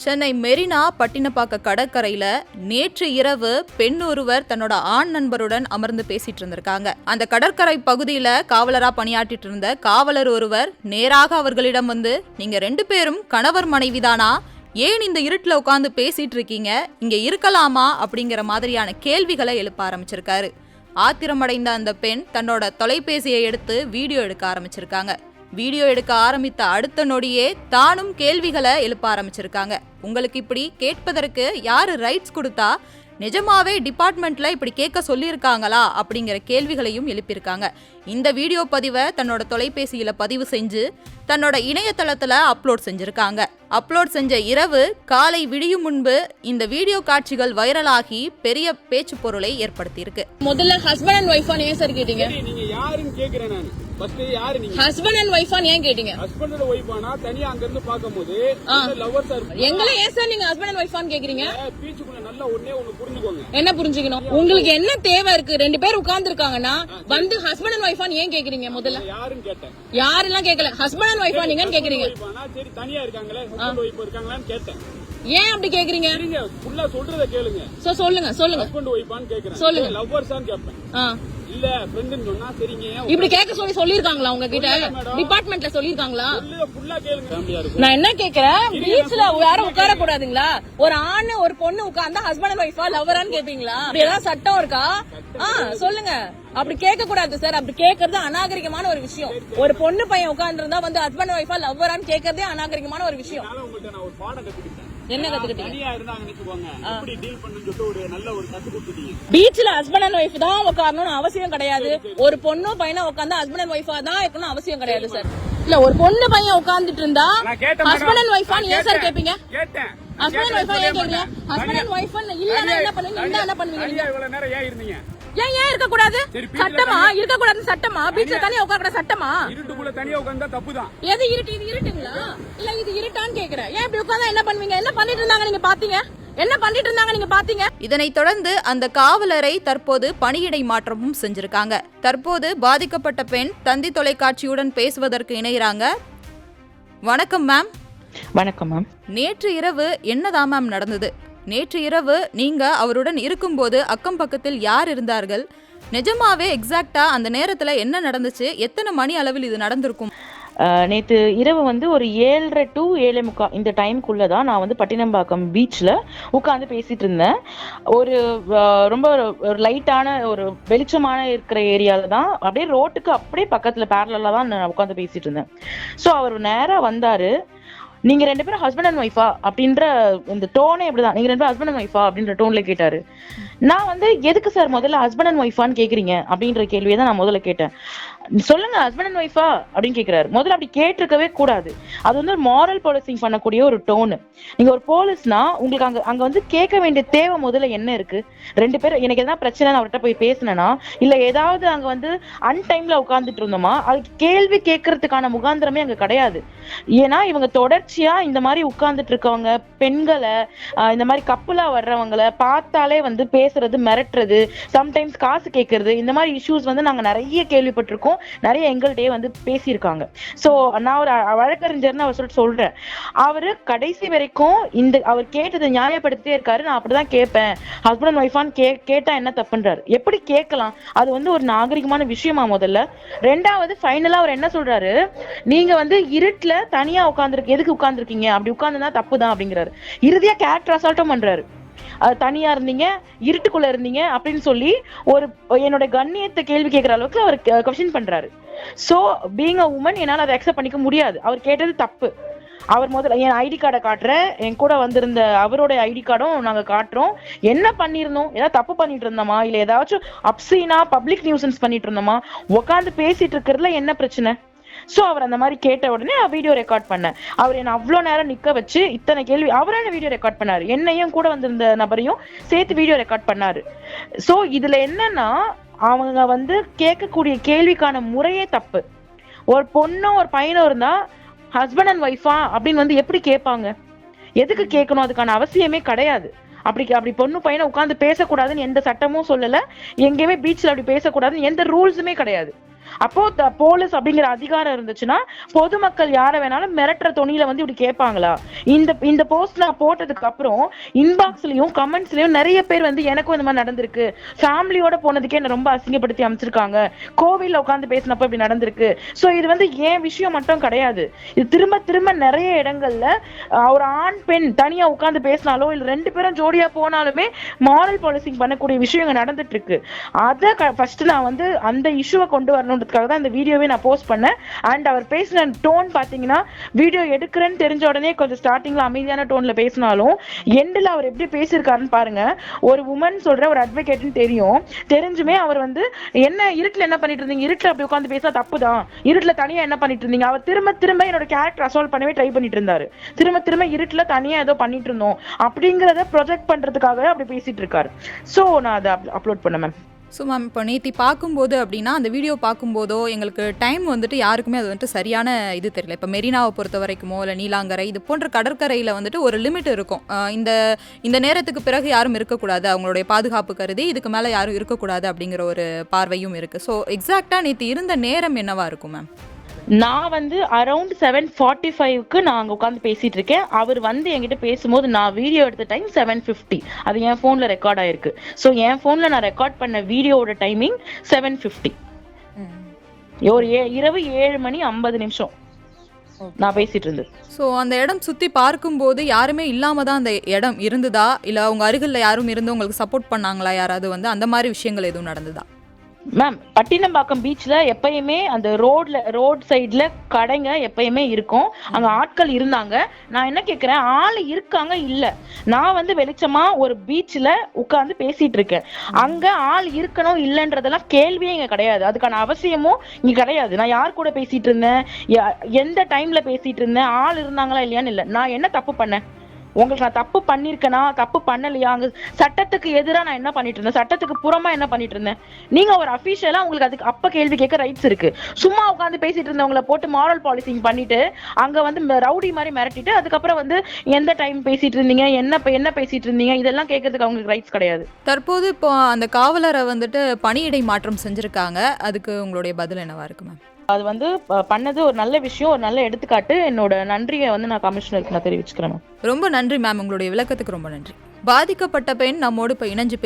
சென்னை மெரினா பட்டினப்பாக்க கடற்கரையில நேற்று இரவு பெண் ஒருவர் தன்னோட ஆண் நண்பருடன் அமர்ந்து பேசிட்டு இருந்திருக்காங்க. அந்த கடற்கரை பகுதியில காவலரா பணியாற்றிட்டு இருந்த காவலர் ஒருவர் நேராக அவர்களிடம் வந்து, நீங்க 2 பேரும் கணவர் மனைவிதானா, ஏன் இந்த இருட்டுல உட்காந்து பேசிட்டு இருக்கீங்க, இங்க இருக்கலாமா அப்படிங்கிற மாதிரியான கேள்விகளை எழுப்ப ஆரம்பிச்சிருக்காரு. ஆத்திரமடைந்த அந்த பெண் தன்னோட தொலைபேசியை எடுத்து வீடியோ எடுக்க ஆரம்பிச்சிருக்காங்க. வீடியோ எடுக்க ஆரம்பித்த அடுத்த நொடியே தானும் கேள்விகளை எழுப்ப ஆரம்பிச்சிருக்காங்க. உங்களுக்கு இப்படி கேட்பதற்கு யாரு ரைட்ஸ் கொடுத்தா, நிஜமாவே டிபார்ட்மெண்ட்ல இப்படி கேட்க சொல்லியிருக்காங்களா அப்படிங்கிற கேள்விகளையும் எழுப்பியிருக்காங்க. இந்த வீடியோ பதிவை தன்னோட தொலைபேசியில பதிவு செஞ்சு தன்னோட இணையதளத்துல அப்லோட் செஞ்சிருக்காங்க. அப்லோட் செஞ்ச இரவு காலை விடியும் முன்பு இந்த வீடியோ காட்சிகள் வைரலாகி பெரிய பேச்சு பொருளை ஏற்படுத்தியிருக்கு. முதல்ல ஹஸ்பண்ட் அண்ட் ஒய்ஃபான் ஏன் சார் கேட்டீங்க? நீங்க யாருன்னு கேக்குறேன் நான். ஃபர்ஸ்ட் யாரு நீங்க? ஹஸ்பண்ட் அண்ட் ஒய்ஃபான் ஏன் கேட்டீங்க? ஹஸ்பண்ட் அண்ட் ஒய்ஃபானா தனியா அங்க இருந்து பாக்கும்போது லவ்வர்ஸா இருப்பாங்க. எங்களை ஏன் சார் நீங்க ஹஸ்பண்ட் அண்ட் ஒய்ஃபான் கேக்குறீங்க? பீச்சுக்குள்ள நல்லா ஒண்ணே ஒன்னு புரிஞ்சுக்கோங்க. என்ன புரிஞ்சுக்கணும்? உங்களுக்கு என்ன தேவை இருக்கு? 2 பேர் உட்கார்ந்து இருக்காங்கன்னா வந்து ஹஸ்பண்ட் அண்ட் ஒய்ஃபான் ஏன் கேக்குறீங்க? முதல்ல யாருன்னு கேட்டேன். யாரெல்லாம் கேட்கல, ஹஸ்பண்ட் அண்ட் ஒய்ஃபான் நீங்கன்னு கேக்குறீங்க. சரி தனியா இருக்காங்களே, ஹஸ்பண்ட் ஒய்ஃப் இருக்காங்களான்னு கேட்டேன். ஏன் அப்படி கேக்குறீங்க? நீங்க ஃபுல்லா சொல்றத கேளுங்க. சொல்லுங்க ஹஸ்பண்ட் ஒய்ஃபான்னு கேக்குறேன். சொல்லுங்க. லவ்வர்ஸான்னு கேட்பேன். இல்ல ஃப்ரெண்ட்னு சொன்னா சரிங்க. இப்படி கேட்க சொல்லிருக்காங்களா உங்க கிட்ட? டிபார்ட்மெண்ட்ல சொல்லிருக்காங்களா? ஃபுல்லா கேளுங்க. நான் என்ன கேக்குறேன், பீச்ல யாரும் உட்கார கூடாதுங்களா? ஒரு ஆண் ஒரு பொண்ணு உட்கார்ந்தா ஹஸ்பண்ட் அண்ட் ஒய்ஃபா லவ்வரான்னு கேப்பீங்களா? அப்படி ஏதாவது சட்டம் இருக்கா? சொல்லுங்க. அப்படி கேட்க கூடாது சார். அப்படி கேட்கறது அநாகரிகமான ஒரு விஷயம். ஒரு பொண்ணு பையன் உட்கார்ந்து இருந்தா வந்து ஹஸ்பண்ட் அண்ட் ஒய்ஃபா லவ்வரான்னு கேட்கறதே அநாகரிகமான ஒரு விஷயம். என்ன கத்துக்கிட்டீங்க? பீச்ல ஹஸ்பண்ட் அண்ட் ஒய்ஃப் தான் உட்காரணும்னு அவசியம் கிடையாது. ஒரு பொண்ணு பையனா உட்கார்ந்தா ஹஸ்பண்ட் அண்ட் ஒய்ஃபா தான் இருக்கணும் அவசியம் கிடையாது சார். இல்ல ஒரு பொண்ணு பையன் உட்கார்ந்துட்டு இருந்தா ஹஸ்பண்ட் அண்ட் ஒய்ஃபா ஏன் சார் கேப்பீங்க? ஹஸ்பண்ட் அண்ட் ஒய்ஃபா ஏன் கேக்குறீங்க? ஹஸ்பண்ட் அண்ட் ஒய்ஃப் இல்லன்னா என்ன பண்ணுவீங்க? என்ன பண்ணுவீங்க? ஏன் இருக்க கூடாது? சட்டமா இருக்க கூடாது? சட்டமா? பீச்ல தனியா உட்கார கூடாது? சட்டமா? இருட்டுக்குள்ள தனியா உட்கார்ந்தா தப்புதான். எது இருட்டு? இது இருட்டுங்களா இல்ல இது இருட்டான்னு கேக்குறேன். ஏன் இப்படி உட்கார்ந்தா என்ன பண்ணுவீங்க? என்ன பண்ணிட்டு இருந்தாங்க நீங்க பாத்தீங்க? என்ன பண்ணிட்டு இருந்தாங்க நீங்க பாத்தீங்க? இதனைத் தொடர்ந்து அந்த காவலரை தற்போது பணியிடை மாற்றமும் செஞ்சிருக்காங்க. தற்போது பாதிக்கப்பட்ட பெண் தந்தி தொலைக்காட்சியுடன் பேசுவதற்கு இணைகிறாங்க. வணக்கம் மேம். வணக்கம் மேம். நேற்று இரவு என்னதான் மேம் நடந்தது? நேற்று இரவு நீங்க அவருடன் இருக்கும்போது அக்கம் பக்கத்தில் யார் இருந்தார்கள்? நிஜமாவே எக்ஸாக்டா அந்த நேரத்துல என்ன நடந்துச்சு? எத்தனை மணி அளவில் இது நடந்திருக்கும்? நேற்று இரவு ஒரு 7:30 to 7:45 இந்த டைமுக்குள்ளதான் நான் பட்டினம்பாக்கம் பீச்ல உட்காந்து பேசிட்டு இருந்தேன். ஒரு ரொம்ப ஒரு லைட்டான ஒரு வெளிச்சமான இருக்கிற ஏரியால தான், அப்படியே ரோட்டுக்கு அப்படியே பக்கத்துல பேரலா தான் நான் உட்காந்து பேசிட்டு இருந்தேன். ஸோ அவர் நேரா வந்தாரு. நீங்க 2 பேரும் ஹஸ்பண்ட் அண்ட் ஒய்ஃபா அப்படின்ற இந்த டோனே இப்படிதான், நீங்க 2 பேரும் ஹஸ்பண்ட் அண்ட் ஒய்ஃபா அப்படின்ற டோன்ல கேட்டாரு. நான் எதுக்கு சார் முதல்ல ஹஸ்பண்ட் அண்ட் ஒய்ஃபான்னு கேக்குறீங்க அப்படின்ற கேள்வியை தான் நான் முதல்ல கேட்டேன். சொல்லுங்க ஹஸ்பண்ட் அண்ட் ஒய்ஃபா அப்படின்னு கேக்குறாரு. முதல்ல அப்படி கேட்டிருக்கவே கூடாது. அது ஒரு மாரல் பாலிசிங் பண்ணக்கூடிய ஒரு டோனு. நீங்க ஒரு போலீஸ்னா உங்களுக்கு அங்க கேட்க வேண்டிய தேவை முதல்ல என்ன இருக்கு? 2 பேரும் எனக்கு எதாவது பிரச்சனை அவர்கிட்ட போய் பேசினேனா, இல்ல ஏதாவது அங்க அன்டைம்ல உட்கார்ந்துட்டு இருந்தோமா, அதுக்கு கேள்வி கேட்கறதுக்கான முகாந்திரமே அங்க கிடையாது. ஏன்னா இவங்க தொடர்ச்சியா இந்த மாதிரி உட்கார்ந்துட்டு இருக்கவங்க பெண்களை, இந்த மாதிரி கப்புலா வர்றவங்களை பார்த்தாலே பேசுறது, மிரட்டுறது, சம்டைம்ஸ் காசு கேட்கறது, இந்த மாதிரி இஷ்யூஸ் நாங்க நிறைய கேள்விப்பட்டிருக்கோம். நிறைய எங்கள்கிட்டயே பேசியிருக்காங்க. சோ நான் ஒரு வழக்கறிஞர்னு அவர் சொல்றேன். அவரு கடைசி வரைக்கும் அவர் கேட்டதை நியாயப்படுத்திட்டே இருக்காரு. நான் அப்படிதான் கேட்பேன், ஹஸ்பண்ட் அண்ட் ஒய்ஃபான்னு கேட்டா என்ன தப்புன்றாரு. எப்படி கேட்கலாம்? அது ஒரு நாகரிகமான விஷயமா? முதல்ல. ரெண்டாவது ஃபைனலா அவர் என்ன சொல்றாரு, நீங்க இருட்டுல தனியா எதுக்கு உட்கார்ந்துருக்கீங்க, அப்படி உட்கார்ந்துதான் தப்புதான் அப்படிங்கிறாரு. இறுதியா கேரக்டர் அசால்ட்டும் பண்றாரு. தனியா இருந்தீங்க, இருட்டுக்குள்ள இருந்தீங்க அப்படின்னு சொல்லி என்னோட கண்ணியத்தை கேள்வி கேட்கிற அளவுக்கு அவர் கொஸ்டின் பண்றாரு. சோ பீயிங் அ உமன் என்னால அதை அக்செப்ட் பண்ணிக்க முடியாது. அவர் கேட்டது தப்பு. அவர் முதல்ல என் ஐடி கார்டை காட்டுறேன், என் கூட வந்திருந்த அவரோட ஐடி கார்டும் நாங்க காட்டுறோம். என்ன பண்ணிருந்தோம்? ஏதாவது தப்பு பண்ணிட்டு இருந்தோமா, இல்ல ஏதாச்சும் அப்சீனா பப்ளிக் நியூசன்ஸ் பண்ணிட்டு இருந்தோமா, உட்காந்து பேசிட்டு இருக்கிறதுல என்ன பிரச்சனை? சோ அவர் அந்த மாதிரி கேட்ட உடனே வீடியோ ரெக்கார்ட் பண்ணேன். அவர் என்ன அவ்வளோ நேரம் நிக்க வச்சு இத்தனை கேள்வி அவரான வீடியோ ரெக்கார்ட் பண்ணாரு. என்னையும் கூட வந்திருந்த நபரையும் சேர்த்து வீடியோ ரெக்கார்ட் பண்ணாரு. சோ இதுல என்னன்னா, அவங்க கேட்கக்கூடிய கேள்விக்கான முறையே தப்பு. ஒரு பொண்ணோ ஒரு பையனோ இருந்தா ஹஸ்பண்ட் அண்ட் ஒய்ஃபா அப்படின்னு எப்படி கேட்பாங்க? எதுக்கு கேட்கணும்? அதுக்கான அவசியமே கிடையாது. அப்படி பொண்ணு பையனை உட்காந்து பேசக்கூடாதுன்னு எந்த சட்டமும் சொல்லல. எங்கேயுமே பீச்ல அப்படி பேசக்கூடாதுன்னு எந்த ரூல்ஸுமே கிடையாது. அப்போ போலீஸ் அப்படிங்கிற அதிகாரம் இருந்துச்சுன்னா பொதுமக்கள் யார வேணாலும் மிரட்டுற துணியில வந்து இப்படி கேட்பாங்களா? இந்த போஸ்ட் நான் போட்டதுக்கு அப்புறம் இன்பாக்ஸ்லயும் கமெண்ட்ஸ்லயும் நிறைய பேர் வந்து எனக்கும் இந்த மாதிரி நடந்திருக்கு, ஃபேமிலியோட போனதுக்கே என்ன ரொம்ப அசிங்கப்படுத்தி அமைச்சிருக்காங்க, கோவில்ல உட்காந்து பேசினப்ப இப்படி நடந்திருக்கு. சோ இது வந்து ஏன் விஷயம் மட்டும் கிடையாது, இது திரும்ப திரும்ப நிறைய இடங்கள்ல ஒரு ஆண் பெண் தனியா உட்காந்து பேசினாலோ இல்ல 2 பேரும் ஜோடியா போனாலுமே மாரல் பாலிசிங் பண்ணக்கூடிய விஷயங்கள் நடந்துட்டு இருக்கு. அத ஃபர்ஸ்ட் நான் வந்து அந்த இஷ்யூவை கொண்டு வரணுன்றதுக்காக தான் இந்த வீடியோவே நான் போஸ்ட் பண்ணேன். அண்ட் அவர் பேசின டோன் பாத்தீங்கன்னா, வீடியோ எடுக்கிறேன்னு தெரிஞ்ச உடனே கொஞ்சம் ஸ்டார்டிங்ல அமைதியான டோன்ல பேசினாலும் எண்டில் அவர் எப்படி பேசியிருக்காருன்னு பாருங்க. ஒரு உமன் சொல்ற ஒரு அட்வொகேட்னு தெரிஞ்சுமே அவர் வந்து என்ன இருட்டுல என்ன பண்ணிட்டு இருந்தீங்க, இருட்டுல அப்படி உட்காந்து பேச தப்புதான், இருட்டுல தனியா என்ன பண்ணிட்டு இருந்தீங்க, அவர் திரும்ப திரும்ப என்னோட கேரக்டர் அசால்ட் பண்ணவே ட்ரை பண்ணிட்டு இருந்தாரு. திரும்ப இருட்டுல தனியா ஏதோ பண்ணிட்டு இருந்தோம் அப்படிங்கறத ப்ரொஜெக்ட் பண்றதுக்காகவே அப்படி பேசிட்டு இருக்காரு. சோ நான் அதை அப்லோட் பண்ணேன் மேம். ஸோ மேம், இப்போ நேத்தி பார்க்கும்போது அப்படின்னா அந்த வீடியோ பார்க்கும்போதோ எங்களுக்கு டைம் வந்துட்டு யாருக்குமே அது வந்துட்டு சரியான இது தெரியல. இப்போ மெரினாவை பொறுத்த வரைக்குமோ இல்லை நீலாங்கரை இது போன்ற கடற்கரையில் வந்துட்டு ஒரு லிமிட் இருக்கும். இந்த நேரத்துக்கு பிறகு யாரும் இருக்கக்கூடாது, அவங்களுடைய பாதுகாப்பு கருதி இதுக்கு மேலே யாரும் இருக்கக்கூடாது அப்படிங்கிற ஒரு பார்வையும் இருக்குது. ஸோ எக்ஸாக்டாக நேற்று இருந்த நேரம் என்னவா இருக்கும் மேம்? நான் வந்து அரௌண்ட் 7:45க்கு நான் அங்க உட்காந்து பேசிட்டு இருக்கேன். அவர் வந்து என்கிட்ட பேசும்போது நான் வீடியோ எடுத்த டைம் 7:50. அது என் போன்ல ரெக்கார்ட் ஆயிருக்கு. ஸோ என் போன்ல நான் ரெக்கார்ட் பண்ண வீடியோவோட டைமிங் 7:50. ஒரு இரவு 7:50 நான் பேசிட்டு இருந்தேன். ஸோ அந்த இடம் சுற்றி பார்க்கும்போது யாருமே இல்லாம தான் அந்த இடம் இருந்ததா, இல்லை அவங்க அருகில் யாரும் இருந்து உங்களுக்கு சப்போர்ட் பண்ணாங்களா, யாராவது வந்து அந்த மாதிரி விஷயங்கள் எதுவும் நடந்ததா? மேம், பட்டினம்பாக்கம் பீச்ல எப்பயுமே அந்த ரோட் சைட்ல கடைங்க எப்பயுமே இருக்கும், அங்க ஆட்கள் இருந்தாங்க. நான் என்ன கேக்குறேன், ஆள் இருக்காங்க இல்ல, நான் வந்து வெளிச்சமா ஒரு பீச்ல உட்கார்ந்து பேசிட்டு இருக்கேன். அங்க ஆள் இருக்கணும் இல்லன்றதெல்லாம் கேள்வியே இங்க கிடையாது, அதுக்கான அவசியமும் இங்க கிடையாது. நான் யார் கூட பேசிட்டு இருந்தேன், எந்த டைம்ல பேசிட்டு இருந்தேன், ஆள் இருந்தாங்களா இல்லையான்னு இல்ல. நான் என்ன தப்பு பண்ணேன், உங்களுக்கு நான் தப்பு பண்ணிருக்கேனா, தப்பு பண்ணலையா, அங்க சட்டத்துக்கு எதிராக நான் என்ன பண்ணிட்டு இருந்தேன், சட்டத்துக்கு புறமா என்ன பண்ணிட்டு இருந்தேன்? நீங்க ஒரு அபிஷியலா உங்களுக்கு அதுக்கு அப்ப கேள்வி கேட்க ரைட்ஸ் இருக்கு. சும்மா உட்காந்து பேசிட்டு இருந்தவங்களை போட்டு மாரல் பாலிசிங் பண்ணிட்டு அங்க வந்து ரவுடி மாதிரி மிரட்டிட்டு அதுக்கப்புறம் வந்து எந்த டைம் பேசிட்டு இருந்தீங்க, என்ன பேசிட்டு இருந்தீங்க, இதெல்லாம் கேட்கறதுக்கு அவங்களுக்கு ரைட்ஸ் கிடையாது. தற்போது இப்போ அந்த காவலரை வந்துட்டு பணியிடை மாற்றம் செஞ்சிருக்காங்க, அதுக்கு உங்களுடைய பதில் என்னவா இருக்கு மேம்? அது வந்து பண்ணது ஒரு நல்ல விஷயம், ஒரு நல்ல எடுத்துக்காட்டு. என்னோட நன்றியை வந்து நான் கமிஷனருக்கு நான் தெரிவிச்சுக்கிறேன் மேம். ரொம்ப நன்றி மேம், உங்களுடைய விளக்கத்துக்கு ரொம்ப நன்றி. பாதிக்கப்பட்ட பெண் நம்மோடு இப்போ இணைஞ்சு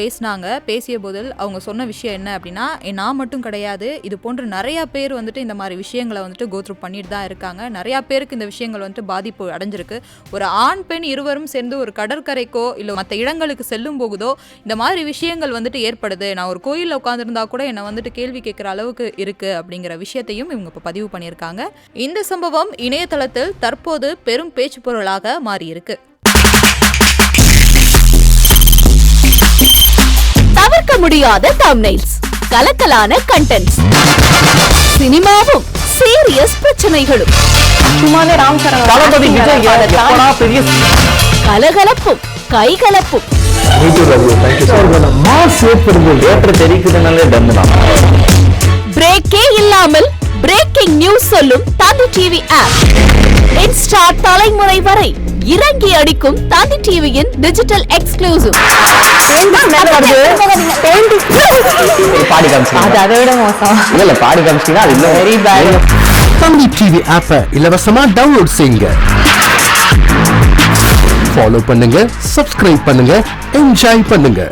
பேசிய போதில் அவங்க சொன்ன விஷயம் என்ன அப்படின்னா, நான் மட்டும் கிடையாது, இது போன்று நிறையா பேர் வந்துட்டு இந்த மாதிரி விஷயங்களை வந்துட்டு கோத்ரூ பண்ணிட்டு தான் இருக்காங்க. நிறையா பேருக்கு இந்த விஷயங்கள் வந்துட்டு பாதிப்பு அடைஞ்சிருக்கு. ஒரு ஆண் பெண் இருவரும் சேர்ந்து ஒரு கடற்கரைக்கோ இல்லை மற்ற இடங்களுக்கு செல்லும் போகுதோ இந்த மாதிரி விஷயங்கள் வந்துட்டு ஏற்படுது. நான் ஒரு கோயிலில் உட்காந்துருந்தா கூட என்னை வந்துட்டு கேள்வி கேட்குற அளவுக்கு இருக்குது அப்படிங்கிற விஷயத்தையும் இவங்க இப்போ பதிவு பண்ணியிருக்காங்க. இந்த சம்பவம் இணையதளத்தில் தற்போது பெரும் பேச்சு பொருளாக மாறியிருக்கு. தவிர்க்க முடியாத தம்ப்நெயில்ஸ், கலக்கலான கண்டென்ட்ஸ், சினிமாவும் சீரியஸ் பிரச்சனைகளும், கலகலப்பும் கைகலப்பும், பிரேக்கே இல்லாமல் பிரேக்கிங் நியூஸ் சொல்லும் தந்தி டிவி ஆப். இன்ஸ்டா தலைமுறை வரை இறங்கி அடிக்கும் தந்தி டிவியின் டிஜிட்டல் எக்ஸ்க்ளூசிவ். தந்தி டிவி ஆப்பை இலவசமா டவுன்லோட் செய்யுங்க, ஃபாலோ பண்ணுங்க, சப்ஸ்கிரைப் பண்ணுங்க, என்ஜாய் பண்ணுங்க.